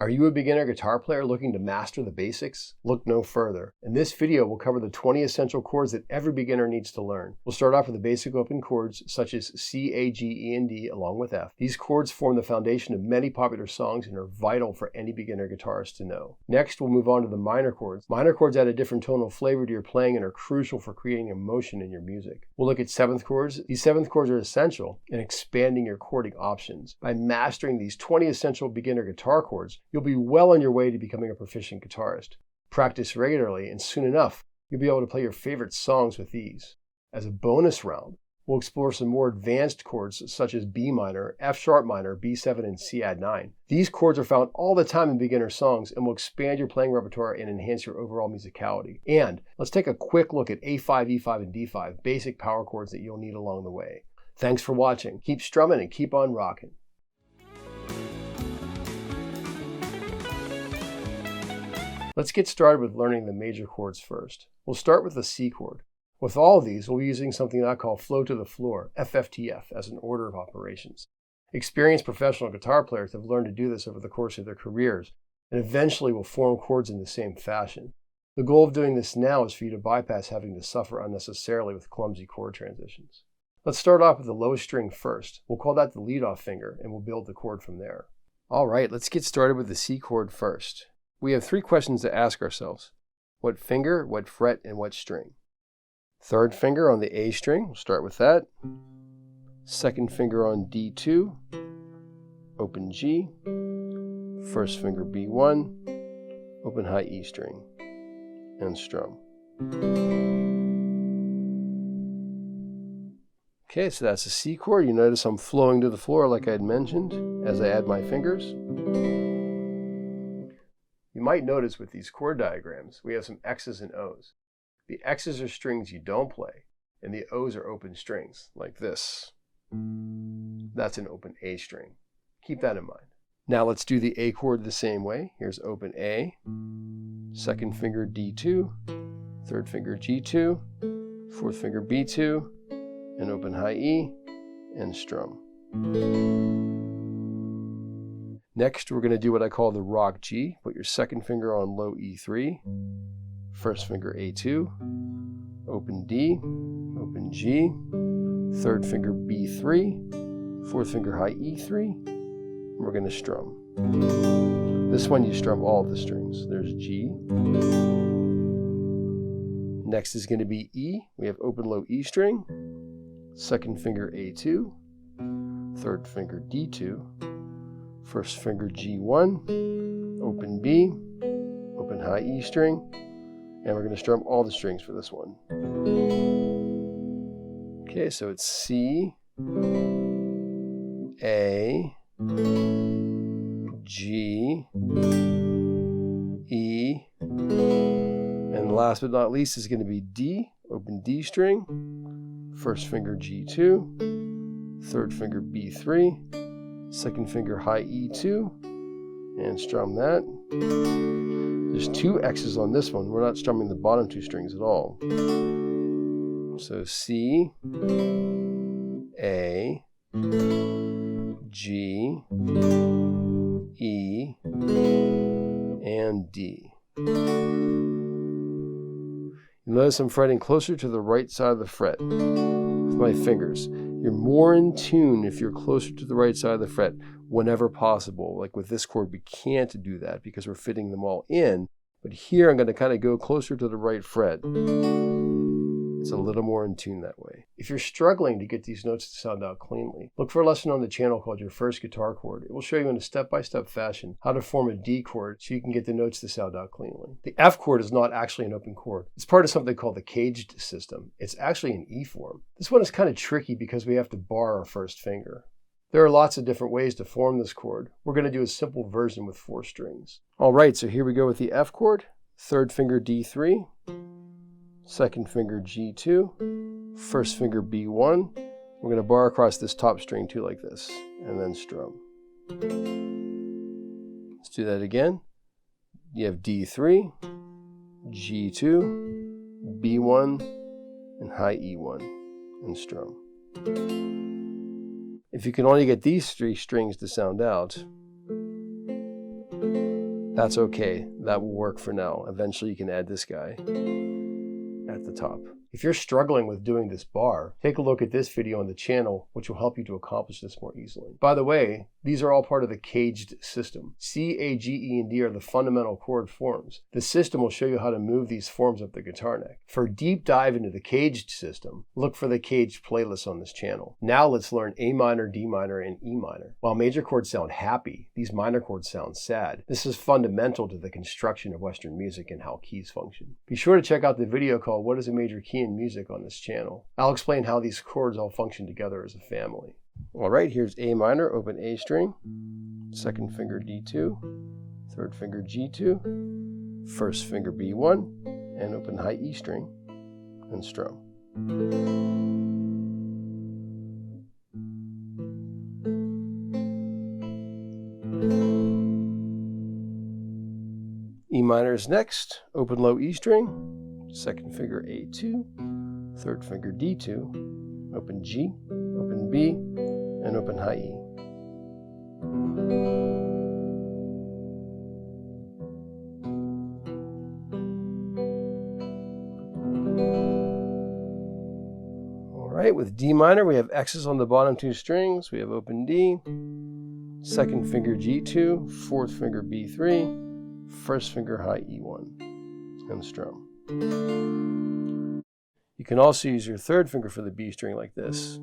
Are you a beginner guitar player looking to master the basics? Look no further. In this video, we'll cover the 20 essential chords that every beginner needs to learn. We'll start off with the basic open chords such as C, A, G, E, and D along with F. These chords form the foundation of many popular songs and are vital for any beginner guitarist to know. Next, we'll move on to the minor chords. Minor chords add a different tonal flavor to your playing and are crucial for creating emotion in your music. We'll look at seventh chords. These seventh chords are essential in expanding your chording options. By mastering these 20 essential beginner guitar chords, you'll be well on your way to becoming a proficient guitarist. Practice regularly, and soon enough, you'll be able to play your favorite songs with ease. As a bonus round, we'll explore some more advanced chords such as B minor, F sharp minor, B7, and C add 9. These chords are found all the time in beginner songs and will expand your playing repertoire and enhance your overall musicality. And let's take a quick look at A5, E5, and D5, basic power chords that you'll need along the way. Thanks for watching. Keep strumming and keep on rocking. Let's get started with learning the major chords first. We'll start with the C chord. With all of these, we'll be using something that I call flow to the floor, FFTF, as an order of operations. Experienced professional guitar players have learned to do this over the course of their careers, and eventually will form chords in the same fashion. The goal of doing this now is for you to bypass having to suffer unnecessarily with clumsy chord transitions. Let's start off with the lowest string first. We'll call that the leadoff finger, and we'll build the chord from there. All right, let's get started with the C chord first. We have three questions to ask ourselves. What finger, what fret, and what string? Third finger on the A string, we'll start with that. Second finger on D2, open G. First finger B1, open high E string, and strum. Okay, so that's a C chord. You notice I'm flowing to the floor like I had mentioned as I add my fingers. You might notice with these chord diagrams, we have some X's and O's. The X's are strings you don't play, and the O's are open strings, like this. That's an open A string. Keep that in mind. Now let's do the A chord the same way. Here's open A, second finger D2, third finger G2, fourth finger B2, and open high E, and strum. Next, we're going to do what I call the rock G. Put your second finger on low E3, first finger A2, open D, open G, third finger B3, fourth finger high E3, and we're going to strum. This one you strum all of the strings. There's G. Next is going to be E. We have open low E string, second finger A2, third finger D2, first finger G1, open B, open high E string, and we're going to strum all the strings for this one. Okay, so it's C, A, G, E, and last but not least is going to be D, open D string, first finger G2, third finger B3, second finger high E2, and strum that. There's two X's on this one. We're not strumming the bottom two strings at all. So C, A, G, E, and D. You notice I'm fretting closer to the right side of the fret with my fingers. You're more in tune if you're closer to the right side of the fret whenever possible. Like with this chord, we can't do that because we're fitting them all in. But here, I'm going to kind of go closer to the right fret. It's a little more in tune that way. If you're struggling to get these notes to sound out cleanly, look for a lesson on the channel called Your First Guitar Chord. It will show you in a step-by-step fashion how to form a D chord so you can get the notes to sound out cleanly. The F chord is not actually an open chord. It's part of something called the caged system. It's actually an E form. This one is kind of tricky because we have to bar our first finger. There are lots of different ways to form this chord. We're going to do a simple version with 4 strings. All right, so here we go with the F chord. Third finger D3, second finger G2, first finger B1. We're going to bar across this top string too like this, and then strum. Let's do that again. You have D3, G2, B1, and high E1, and strum. If you can only get these 3 strings to sound out, That's okay, that will work for now. Eventually you can add this guy at the top. If you're struggling with doing this bar, take a look at this video on the channel, which will help you to accomplish this more easily. By the way, these are all part of the caged system. C, A, G, E, and D are the fundamental chord forms. The system will show you how to move these forms up the guitar neck. For a deep dive into the caged system, look for the caged playlist on this channel. Now let's learn A minor, D minor, and E minor. While major chords sound happy, these minor chords sound sad. This is fundamental to the construction of Western music and how keys function. Be sure to check out the video called What is a Major Key in Music on this channel. I'll explain how these chords all function together as a family. All right, here's A minor, open A string, second finger D2, third finger G2, first finger B1, and open high E string, and strum. E minor is next, open low E string, second finger A2, third finger D2, open G, open B, and open high E. All right, with D minor, we have X's on the bottom two strings. We have open D, second finger G2, fourth finger B3, first finger high E1, and strum. You can also use your third finger for the B string like this.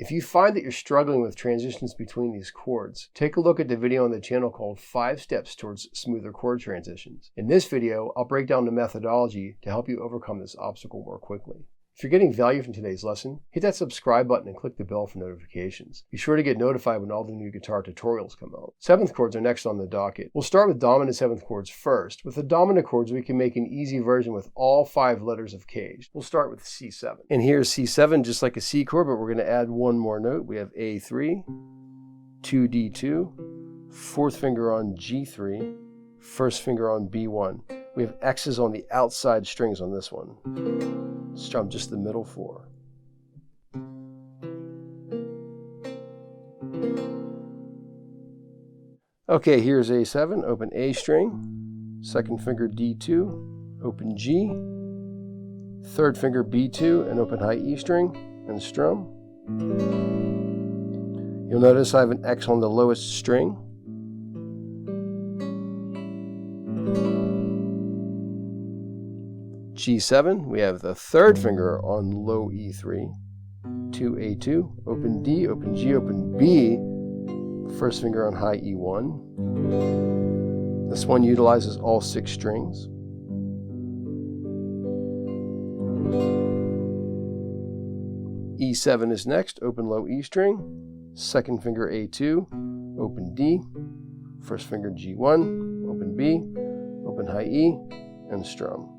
If you find that you're struggling with transitions between these chords, take a look at the video on the channel called 5 Steps Towards Smoother Chord Transitions. In this video, I'll break down the methodology to help you overcome this obstacle more quickly. If you're getting value from today's lesson, hit that subscribe button and click the bell for notifications. Be sure to get notified when all the new guitar tutorials come out. 7th chords are next on the docket. We'll start with dominant 7th chords first. With the dominant chords, we can make an easy version with all 5 letters of caged. We'll start with C7. And here's C7, just like a C chord, but we're going to add one more note. We have A3, 2D2, fourth finger on G3, first finger on B1. We have X's on the outside strings on this one. Strum just the middle 4. Okay, here's A7, open A string, second finger D2, open G, third finger B2, and open high E string, and strum. You'll notice I have an X on the lowest string. G7, we have the third finger on low E3, 2A2, open D, open G, open B, first finger on high E1. This one utilizes all 6 strings. E7 is next, open low E string, second finger A2, open D, first finger G1, open B, open high E, and strum.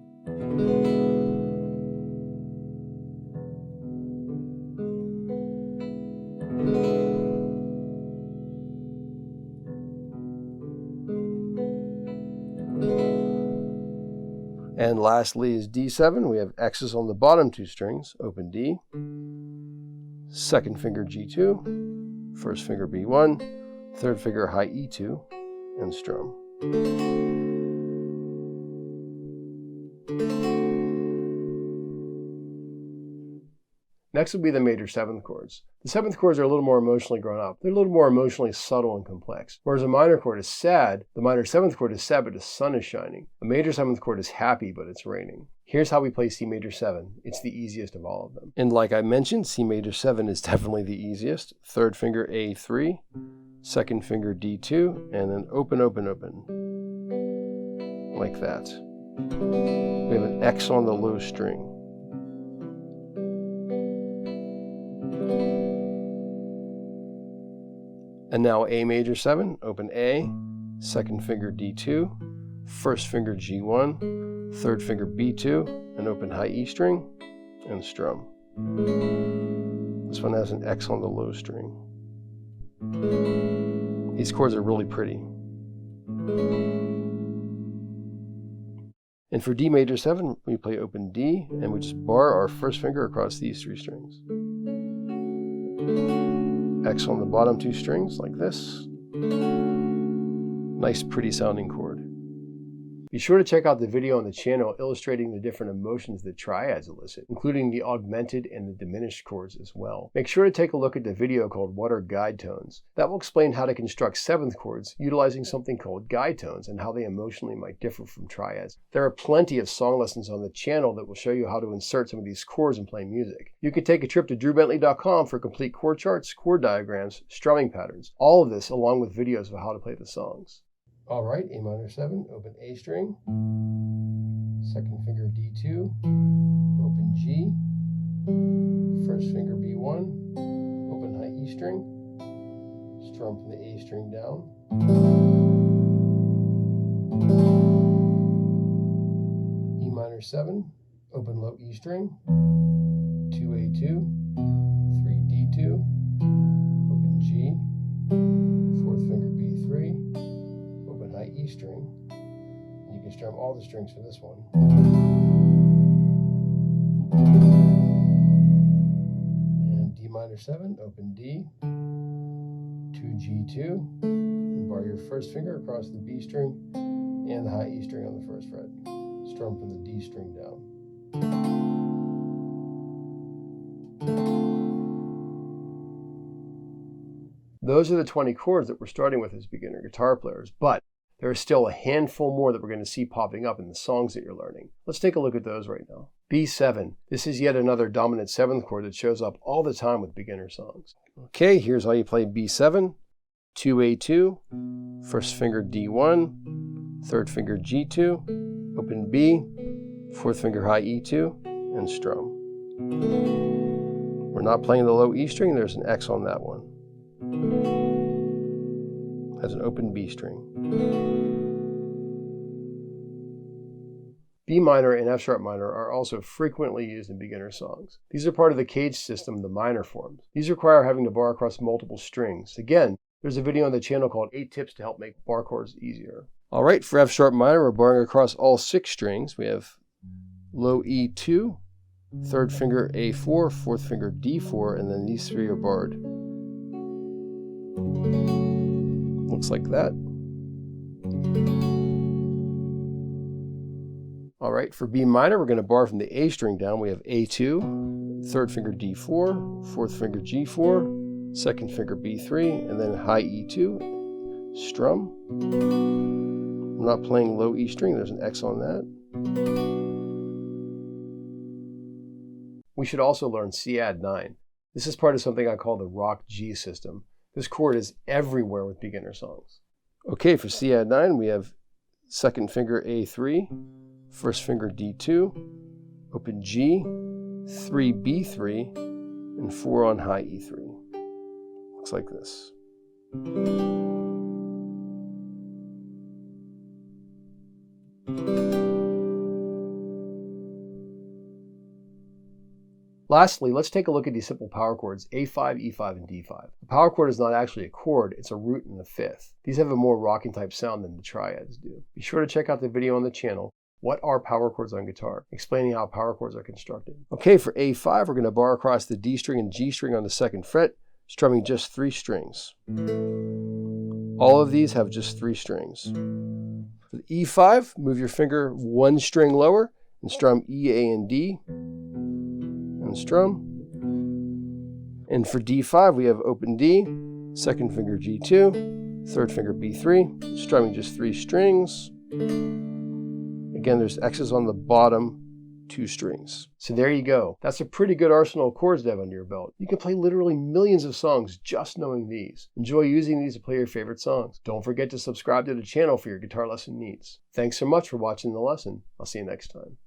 And lastly is D7. We have X's on the bottom 2 strings, open D, second finger G2, first finger B1, third finger high E2, and strum. Next will be the major 7th chords. The 7th chords are a little more emotionally grown up. They're a little more emotionally subtle and complex. Whereas a minor chord is sad, the minor 7th chord is sad but the sun is shining. A major 7th chord is happy but it's raining. Here's how we play C major 7. It's the easiest of all of them. And like I mentioned, C major 7 is definitely the easiest. Third finger A3, second finger D2, and then open, open, open. Like that. We have an X on the low string. And now A major 7, open A, second finger D2, first finger G1, third finger B2, and open high E string, and strum. This one has an X on the low string. These chords are really pretty. And for D major 7, we play open D, and we just bar our first finger across these 3 strings. X on the bottom 2 strings like this. Nice, pretty sounding chord. Be sure to check out the video on the channel illustrating the different emotions that triads elicit, including the augmented and the diminished chords as well. Make sure to take a look at the video called What Are Guide Tones? That will explain how to construct 7th chords utilizing something called guide tones and how they emotionally might differ from triads. There are plenty of song lessons on the channel that will show you how to insert some of these chords and play music. You can take a trip to drewbentley.com for complete chord charts, chord diagrams, strumming patterns, all of this along with videos of how to play the songs. All right, A minor 7, open A string, 2nd finger D2, open G, 1st finger B1, open high E string, strum from the A string down, E minor 7, open low E string, 2A2, 3D2, open G, 4th finger B3, high E string, and you can strum all the strings for this one. And D minor 7, open D, 2G2, and bar your 1st finger across the B string and the high E string on the 1st fret. Strum from the D string down. Those are the 20 chords that we're starting with as beginner guitar players, but there are still a handful more that we're going to see popping up in the songs that you're learning. Let's take a look at those right now. B7. This is yet another dominant 7th chord that shows up all the time with beginner songs. Okay, here's how you play B7. 2A2, 1st finger D1, 3rd finger G2, open B, 4th finger high E2, and strum. We're not playing the low E string, there's an X on that one. Has an open B string. B minor and F sharp minor are also frequently used in beginner songs. These are part of the cage system, the minor forms. These require having to bar across multiple strings. Again, there's a video on the channel called 8 Tips to Help Make Bar Chords Easier. All right, for F sharp minor, we're barring across all 6 strings. We have low E2, 3rd finger A4, 4th finger D4, and then these 3 are barred. Looks like that. All right, for B minor, we're going to bar from the A string down. We have A2, 3rd finger D4, 4th finger G4, 2nd finger B3, and then high E2, strum. I'm not playing low E string, there's an X on that. We should also learn C add 9. This is part of something I call the rock G system. This chord is everywhere with beginner songs. Okay, for C add 9, we have 2nd finger A3, 1st finger D2, open G, 3 B3, and 4 on high E3. Looks like this. Lastly, let's take a look at these simple power chords, A5, E5, and D5. The power chord is not actually a chord, it's a root in the 5th. These have a more rocking type sound than the triads do. Be sure to check out the video on the channel, What Are Power Chords on Guitar?, explaining how power chords are constructed. Okay, for A5, we're going to bar across the D string and G string on the 2nd fret, strumming just 3 strings. All of these have just 3 strings. For the E5, move your finger 1 string lower and strum E, A, and D. And strum. And for D5, we have open D, 2nd finger G2, 3rd finger B3, strumming just 3 strings. Again, there's X's on the bottom 2 strings. So there you go. That's a pretty good arsenal of chords to have under your belt. You can play literally millions of songs just knowing these. Enjoy using these to play your favorite songs. Don't forget to subscribe to the channel for your guitar lesson needs. Thanks so much for watching the lesson. I'll see you next time.